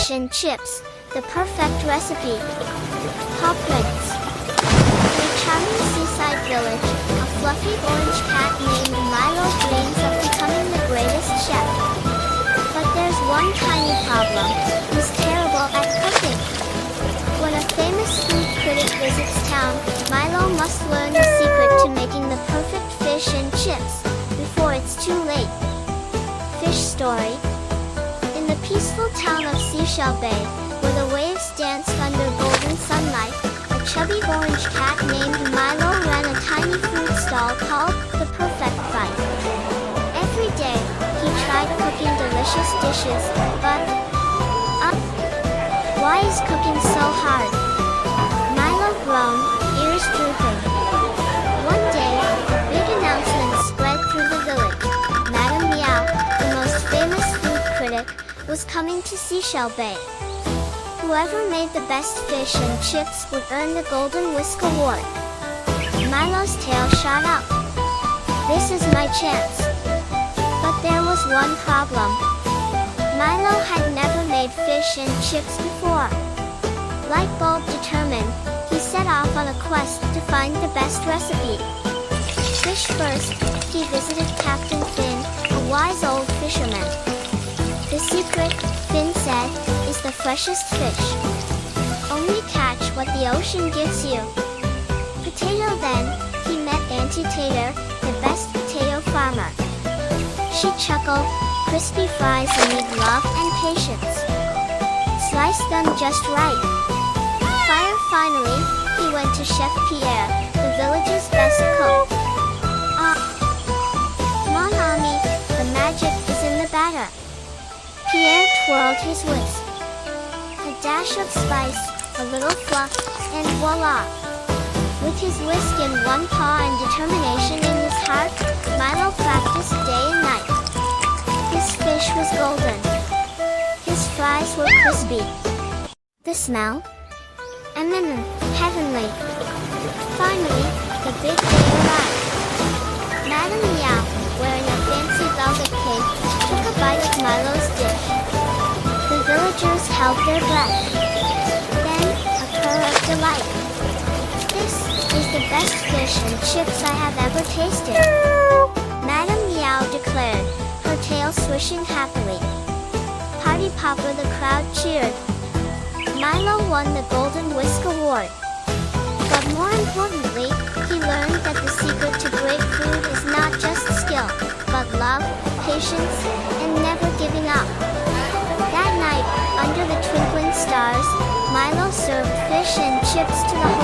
fish and chips, the perfect recipe. Paw prints. In a charming seaside village, a fluffy orange cat named Milo dreams of becoming the greatest chef. But there's one tiny problem: he's terrible at cooking. When a famous food critic visits town, Milo must learn the secret to making the perfect fish and chips before it's too late. Fish story. In the peaceful town of Seashell Bay, where the waves danced under golden sunlight, a chubby orange cat named Milo ran a tiny food stall called the Purr-fect Bite. Every day, he tried cooking delicious dishes, but why is cooking so hard? Milo groaned, ears drooping. One day, a big announcement spread through the village. Meow, the most famous food critic, was coming to Seashell Bay. Whoever made the best fish and chips would earn the Golden Whisk Award. Milo's tail shot up. This is my chance. But there was one problem. Milo had never made fish and chips before. Light bulb determined, he set off on a quest to find the best recipe. Fish first, he visited Captain Finn, a wise old fisherman. The secret, Finn said, is the freshest fish. Only catch what the ocean gives you. Potato then, he met Auntie Tater, the best potato farmer. She chuckled, crispy fries need love and patience. Slice them just right. Fire finally, he went to Chef Pierre, the village's best cook. Mon ami, the magic is in the batter. Pierre twirled his whisk. A dash of spice, a little fluff, and voila! With his whisk in one paw and determination in his heart, Milo practiced day and night. His fish was golden. His fries were crispy. The smell? Heavenly. Finally, the big day arrived. Madame Meow, wearing a fancy velvet cape, took a bite of Milo's dish. The villagers held their breath. Then, a purr of delight. This is the best fish and chips I have ever tasted. Madame Meow declared, her tail swishing happily. Party popper, the crowd cheered. Milo won the Golden Whisk Award. But more importantly, he learned that the secret to great food is not just skill, but love, patience, and never giving up. That night, under the twinkling stars, Milo served fish and chips to the